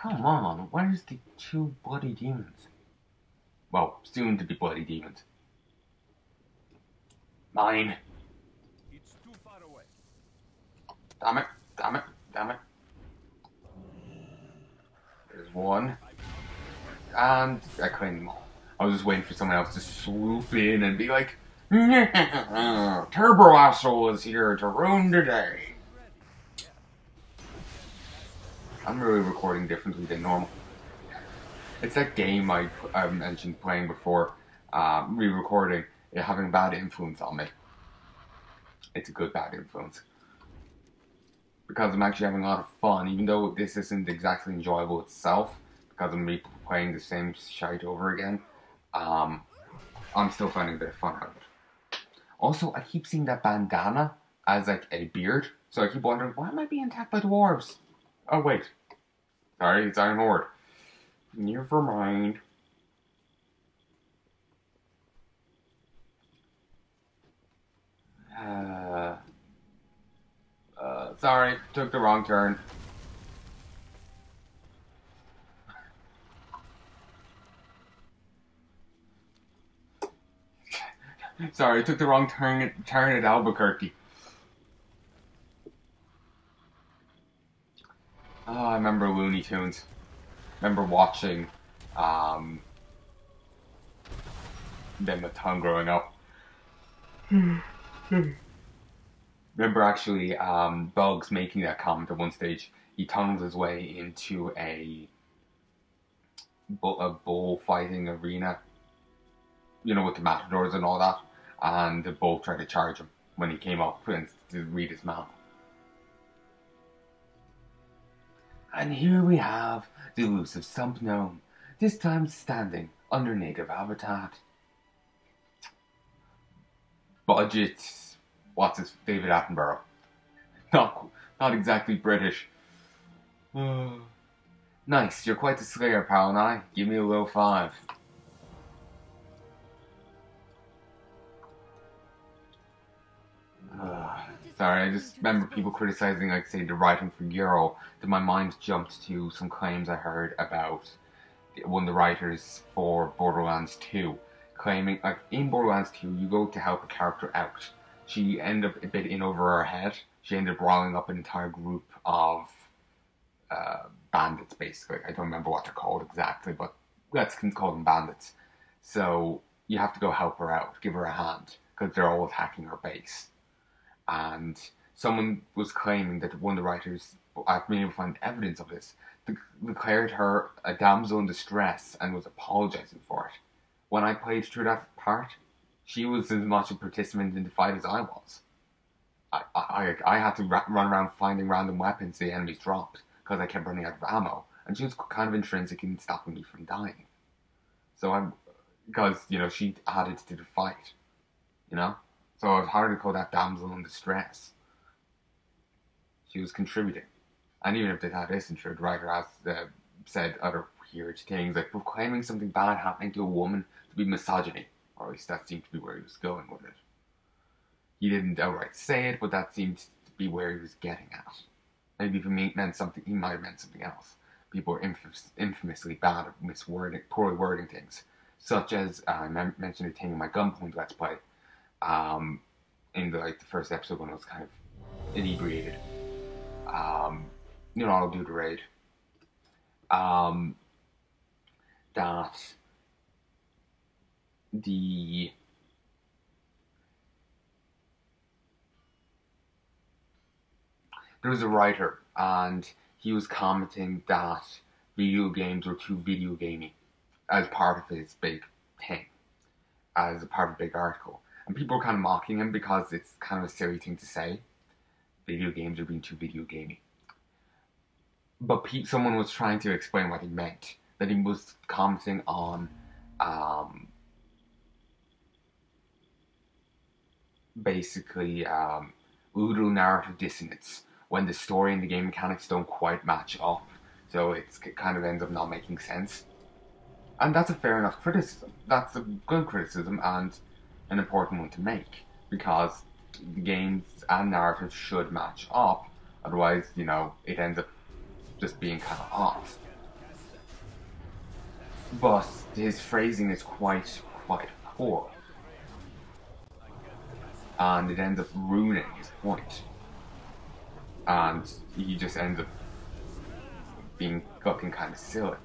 Come on, where's the two bloody demons? Well, soon to be bloody demons. Mine. It's too far away. Damn it, damn it, damn it. There's one. And I claimed them all. I was just waiting for someone else to swoop in and be like, Turbo Asshole is here to ruin the day. I'm really recording differently than normal. It's that game I mentioned playing before, re-recording, it having a bad influence on me. It's a good bad influence. Because I'm actually having a lot of fun, even though this isn't exactly enjoyable itself, because I'm replaying the same shite over again, I'm still finding a bit of fun out of it. Also, I keep seeing that bandana as like a beard, so I keep wondering, why am I being attacked by dwarves? Oh wait. Sorry, it's Iron Horde. Never mind. Sorry, took the wrong turn. Sorry, took the wrong turn at Albuquerque. Oh, I remember Looney Tunes. Remember watching them a ton growing up. Remember actually Bugs making that comment at one stage. He tunneled his way into a bullfighting arena, you know, with the matadors and all that, and the bull tried to charge him when he came up and to read his map. And here we have the elusive Sump Gnome, this time standing under native habitat. Budget, what's his, David Attenborough. Not exactly British. Nice, you're quite the slayer, Palnai. Give me a low 5. Sorry, I just remember people criticizing, like, say, the writing for Euro. Then my mind jumped to some claims I heard about one of the writers for Borderlands 2, claiming, like, in Borderlands 2, you go to help a character out. She ended up a bit in over her head. She ended up riling up an entire group of bandits, basically. I don't remember what they're called exactly, but let's call them bandits. So you have to go help her out, give her a hand, because they're all attacking her base. And someone was claiming that one of the writers, I've been able to find evidence of this, declared her a damsel in distress and was apologizing for it. When I played through that part, she was as much a participant in the fight as I was. I had to run around finding random weapons the enemies dropped because I kept running out of ammo, and she was kind of intrinsic in stopping me from dying. So because, you know, she added to the fight, you know? So it was hard to call that damsel in distress. She was contributing. And even if that isn't true, the writer has said other weird things, like proclaiming something bad happening to a woman to be misogyny. Or at least that seemed to be where he was going with it. He didn't outright say it, but that seemed to be where he was getting at. Maybe if he meant something, he might have meant something else. People are infamously bad at poorly wording things. Such as, I mentioned a thing in my Gunpoint Let's Play, in the first episode when I was kind of inebriated. You know, I'll do the raid. That there was a writer, and he was commenting that video games were too video gamey as part of his big thing, as a part of a big article. And people were kind of mocking him because it's kind of a silly thing to say. Video games are being too video gamey. But someone was trying to explain what he meant. That he was commenting on basically ludonarrative dissonance, when the story and the game mechanics don't quite match up. So it kind of ends up not making sense. And that's a fair enough criticism. That's a good criticism and an important one to make, because the games and narratives should match up. Otherwise, you know, it ends up just being kind of off. but his phrasing is quite poor, and it ends up ruining his point, and he just ends up being looking kind of silly.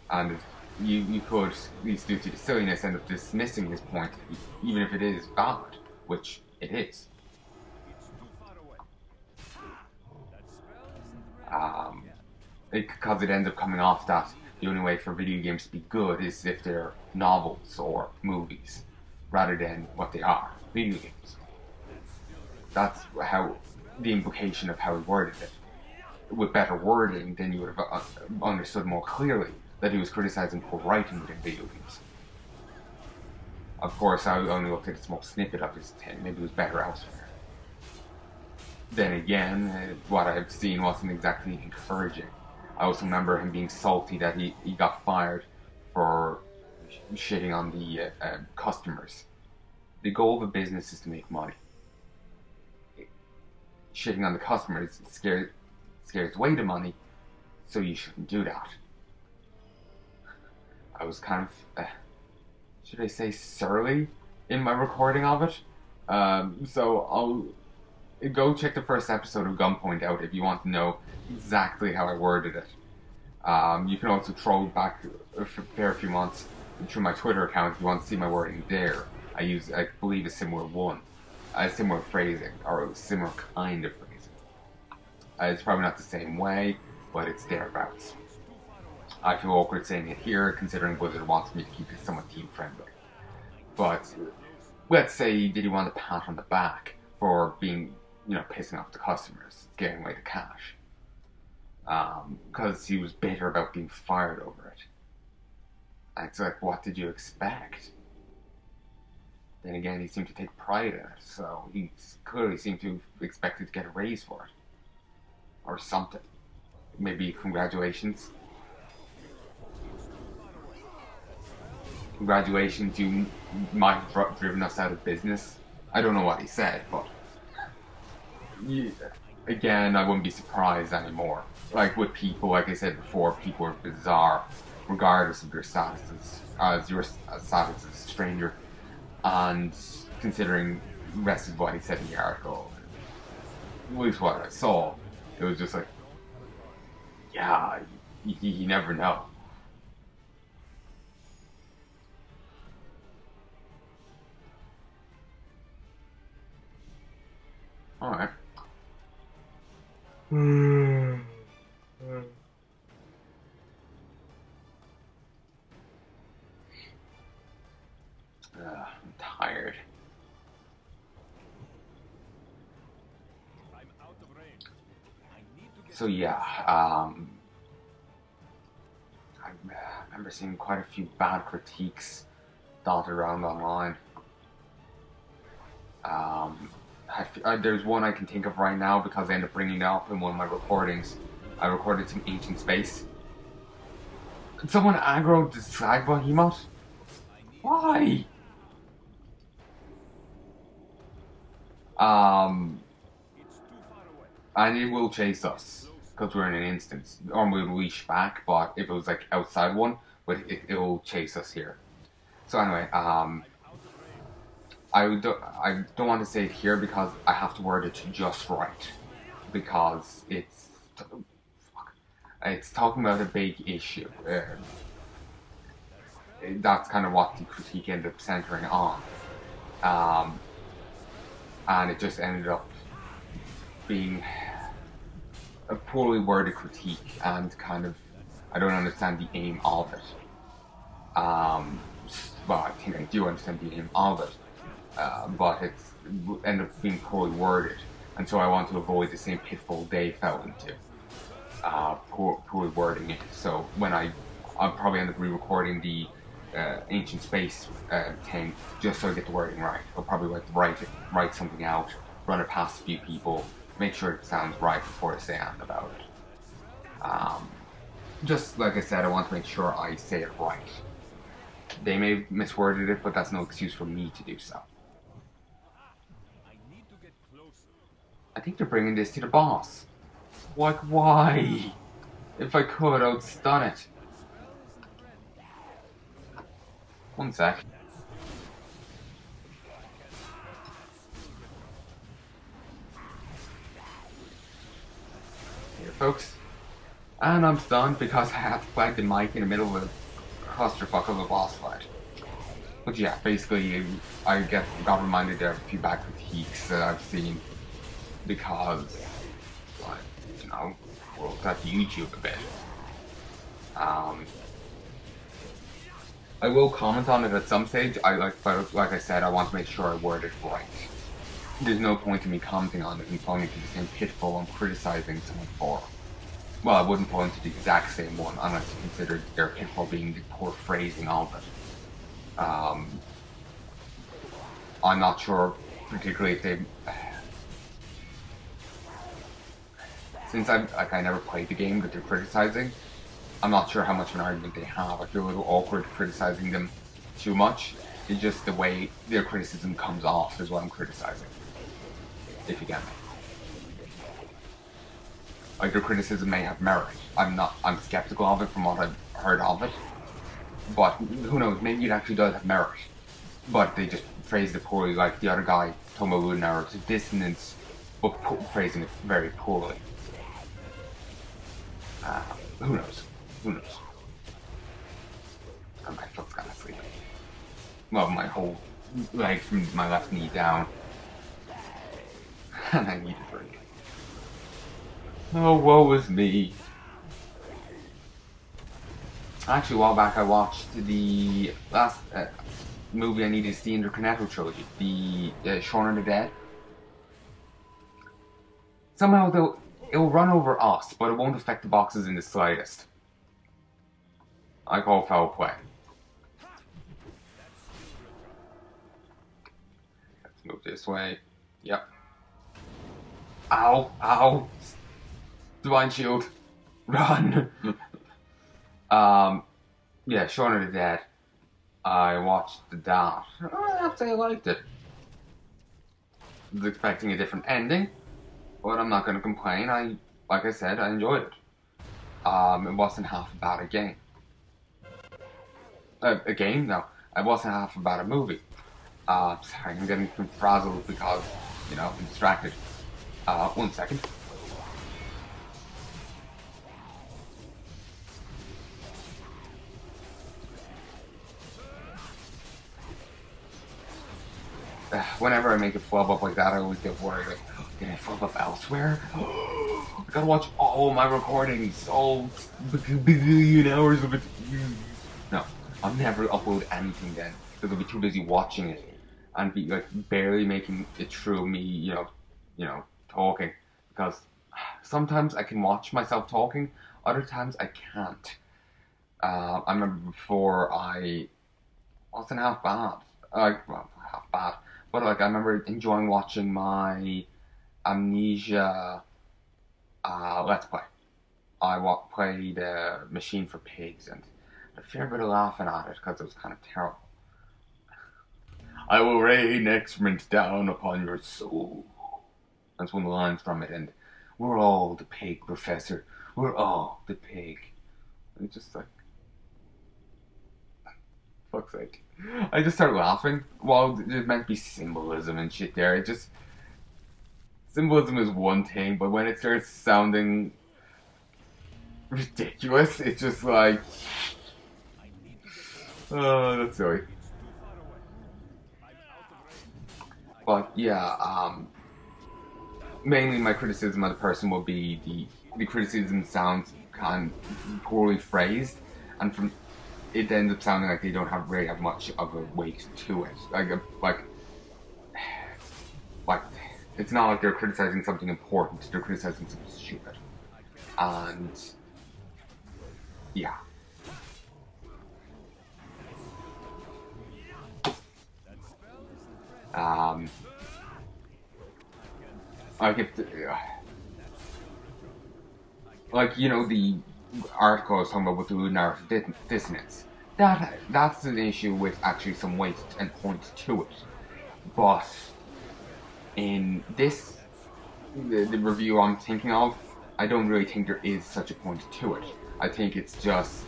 And you could, at least due to the silliness, end up dismissing his point, even if it is valid, which it is. Because it ends up coming off that the only way for video games to be good is if they're novels or movies, rather than what they are, video games. That's how the implication of how he worded it. With better wording, then you would have understood more clearly that he was criticizing poor writing within video games. Of course, I only looked at a small snippet of his thing. Maybe it was better elsewhere. Then again, what I've seen wasn't exactly encouraging. I also remember him being salty that he got fired for shitting on the customers. The goal of a business is to make money. Shitting on the customers scares away the money, so you shouldn't do that. I was kind of, should I say, surly in my recording of it. So I'll go check the first episode of Gunpoint out if you want to know exactly how I worded it. You can also troll back a fair few months through my Twitter account if you want to see my wording there. I believe, a similar phrasing, or a similar kind of phrasing. It's probably not the same way, but it's thereabouts. I feel awkward saying it here, considering Blizzard wants me to keep it somewhat team-friendly. But let's say, did he want a pat on the back for being, pissing off the customers, scaring away the cash? Because he was bitter about being fired over it. And it's like, what did you expect? Then again, he seemed to take pride in it, so he clearly seemed to expect to get a raise for it. Or something. Maybe congratulations. Congratulations, you might have driven us out of business. I don't know what he said, but again, I wouldn't be surprised anymore. Like with people, like I said before, people are bizarre, regardless of your status as your status as a stranger. And considering the rest of what he said in the article, at least what I saw, it was just like, yeah, you never know. Alright. I'm tired. So yeah, I remember seeing quite a few bad critiques dotted around online. There's one I can think of right now because I ended up bringing it up in one of my recordings. I recorded some Ancient Space. Could someone aggro the Slag Behemoth? Why? And it will chase us because we're in an instance. Or we'll leash back, but if it was like outside one, but it will chase us here. So anyway, I don't want to say it here because I have to word it just right, because it's talking about a big issue. That's kind of what the critique ended up centering on, and it just ended up being a poorly worded critique, and kind of I don't understand the aim of it. Well, I think I do understand the aim of it. But it ended up being poorly worded, and so I want to avoid the same pitfall they fell into, poorly wording it. So when I'll probably end up re-recording the Ancient Space thing just so I get the wording right. I'll probably like write something out, run it past a few people, make sure it sounds right before I say anything about it. Just like I said, I want to make sure I say it right. They may have misworded it, but that's no excuse for me to do so. I think they're bringing this to the boss. Like, why? If I could, I would stun it. One sec. Here, folks. And I'm stunned because I had to plug the mic in the middle of a clusterfuck of a boss fight. But yeah, basically, I got reminded there of a few back critiques that I've seen because, like, you know, worked at YouTube a bit. I will comment on it at some stage. But like I said, I want to make sure I word it right. There's no point in me commenting on it and falling into the same pitfall I'm criticizing someone for. Well, I wouldn't fall into the exact same one unless you considered their pitfall being the poor phrasing of it. I'm not sure, particularly if they. Since I never played the game that they're criticizing, I'm not sure how much of an argument they have. I feel a little awkward criticizing them too much. It's just the way their criticism comes off is what I'm criticizing. If you get me. Like, their criticism may have merit. I'm skeptical of it from what I've heard of it. But who knows, maybe it actually does have merit. But they just phrased it poorly, like the other guy talking about narratives of dissonance, but phrasing it very poorly. Who knows? Who knows? And my foot's kind of sleeping. Well, my whole leg from my left knee down. And I need a drink. Oh, woe is me. Actually, a while back I watched the last movie I needed to see in the Cornetto trilogy, the Shaun of the Dead. Somehow it'll run over us, but it won't affect the boxes in the slightest. I call foul play. Let's move this way. Yep. Ow! Ow! Divine Shield! Run! Yeah, Shaun of the Dead. I watched that. I have to say I liked it. I was expecting a different ending, but I'm not going to complain. Like I said, I enjoyed it. It wasn't half about a game. A game? No. It wasn't half about a movie. Sorry, I'm getting frazzled because, you know, I'm distracted. 1 second. Whenever I make a flub up like that, I always get worried, like, did I flub up elsewhere? I gotta watch all my recordings, all billion hours of it. No, I'll never upload anything then, because I'll be too busy watching it, and be, like, barely making it through me, you know, talking, because sometimes I can watch myself talking, other times I can't. I remember before I wasn't half bad, well, half bad, but like I remember enjoying watching my Amnesia Let's Play. I played Machine for Pigs and a fair bit of laughing at it because it was kind of terrible. I will rain excrement down upon your soul. That's one of the lines from it, and we're all the pig, Professor. We're all the pig. And it's just like, fuck's sake. I just start laughing. Well, there's meant to be symbolism and shit there. It just... Symbolism is one thing, but when it starts sounding ridiculous, it's just like... Oh, that's silly. But, yeah, mainly my criticism of the person will be the criticism sounds kind of poorly phrased, and from... it ends up sounding like they don't really have much of a weight to it. Like, it's not like they're criticizing something important, they're criticizing something stupid. And, yeah. Like if like, you know, the article I was talking about with the narrative dissonance. That's an issue with actually some weight and point to it. But in this, the review I'm thinking of, I don't really think there is such a point to it. I think it's just,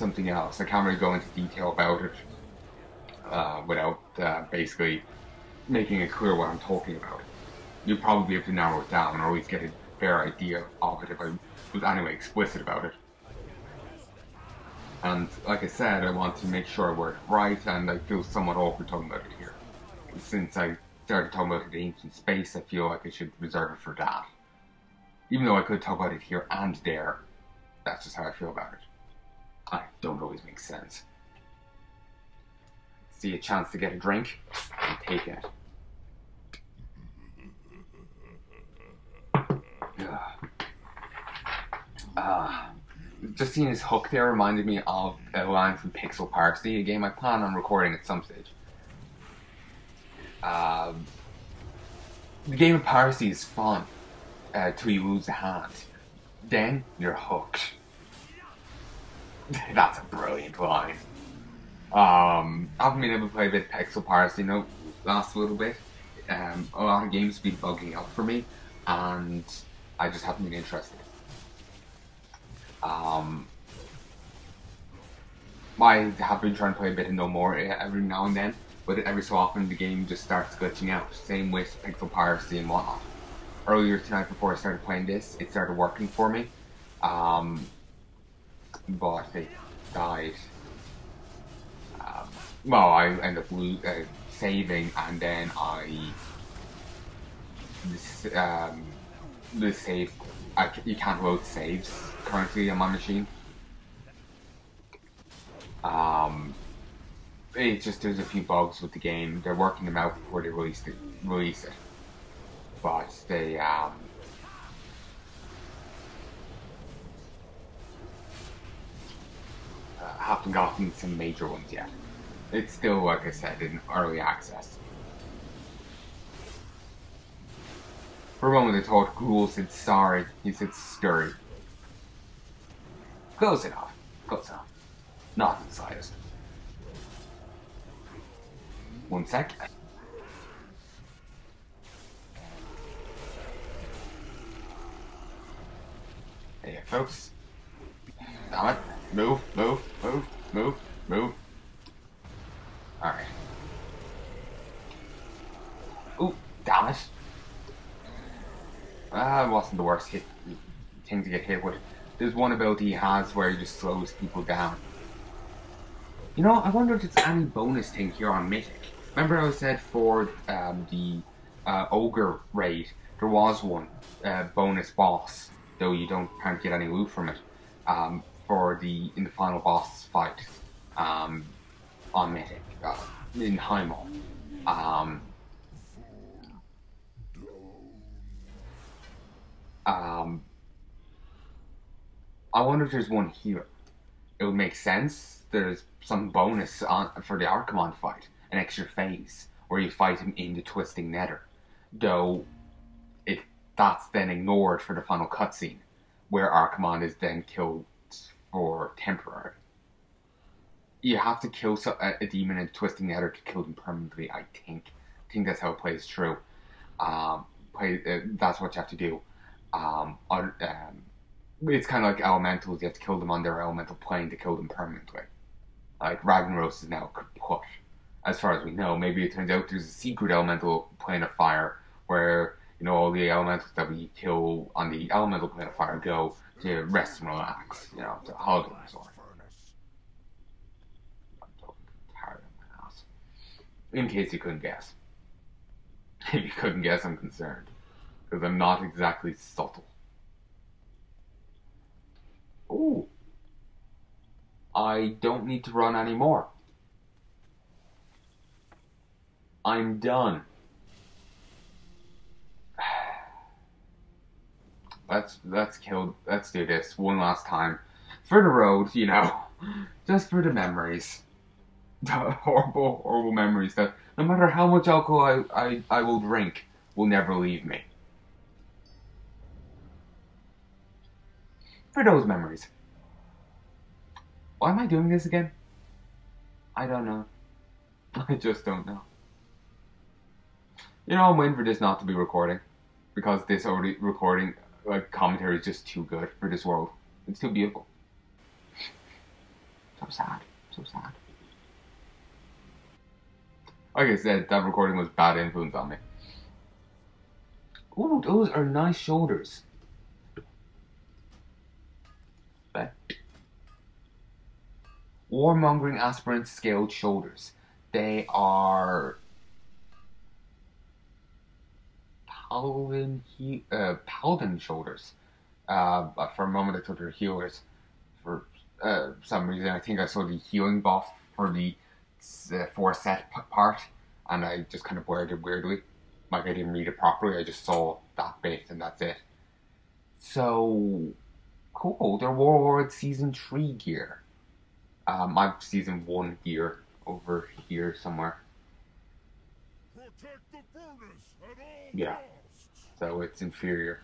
something else. I can't really go into detail about it without basically making it clear what I'm talking about. You'd probably be able to narrow it down or at least get a fair idea of it if I was anyway explicit about it. And like I said, I want to make sure I word it right, and I feel somewhat awkward talking about it here. Since I started talking about it in ancient space, I feel like I should reserve it for that. Even though I could talk about it here and there, that's just how I feel about it. I don't always make sense. See a chance to get a drink? I'm taking it. Just seeing his hook there reminded me of a line from Pixel Parsley, a game I plan on recording at some stage. The game of Parsley is fun till you lose a hand. Then you're hooked. That's a brilliant line. I haven't been able to play a bit of Pixel Parsley last little bit. A lot of games have been bugging up for me, and I just haven't been interested. I have been trying to play a bit of No More every now and then, but every so often the game just starts glitching out. Same with Pixel Piracy and whatnot. Earlier tonight, before I started playing this, it started working for me, but it died. Well, I ended up saving, and then the save. You can't load saves currently on my machine. It's just there's a few bugs with the game. They're working them out before they release it. But they haven't gotten some major ones yet. It's still, like I said, in early access. For a moment I thought Ghoul said sorry, he said scurry. Close enough. Not the slightest. 1 sec. There you go, folks. Damn it. Move. Alright. Ooh, damn it. It wasn't the worst thing to get hit with. There's one ability he has where he just slows people down. You know, I wonder if it's any bonus thing here on Mythic. Remember how I said for the Ogre raid, there was one bonus boss, though you don't kind of get any loot from it, in the final boss fight on Mythic, in Heimel. I wonder if there's one here. It would make sense. There's some bonus for the Archimon fight, an extra phase where you fight him in the Twisting Nether. Though, that's then ignored for the final cutscene, where Archimon is then killed for temporary. You have to kill a demon in the Twisting Nether to kill them permanently, I think. I think that's how it plays through. That's what you have to do. It's kind of like elementals. You have to kill them on their elemental plane to kill them permanently. Like Ragnaros is now kaput, as far as we know. Maybe it turns out there's a secret elemental plane of fire where, you know, all the elementals that we kill on the elemental plane of fire go to rest and relax, you know, to holiday resort. I'm talking tired of my ass. In case you couldn't guess. If you couldn't guess, I'm concerned. Because I'm not exactly subtle. Ooh. I don't need to run anymore. I'm done. Let's do this one last time. For the road, you know. Just for the memories. The horrible memories that no matter how much alcohol I will drink will never leave me. For those memories. Why am I doing this again? I don't know. I just don't know. You know, I'm waiting for this not to be recording. Because this already recording, like, commentary is just too good for this world. It's too beautiful. So sad. So sad. Like I said, that recording was bad influence on me. Ooh, those are nice shoulders. Okay. Warmongering aspirant scaled shoulders. They are paladin shoulders. For a moment I thought they were healers. For some reason I think I saw the healing buff for the 4 set part, and I just kind of worded it weirdly. Like I didn't read it properly, I just saw that bit and that's it. So, cool. They're Warlords Season 3 gear. I've Season 1 gear over here somewhere. Protect the furnace at all Yeah. costs. So it's inferior.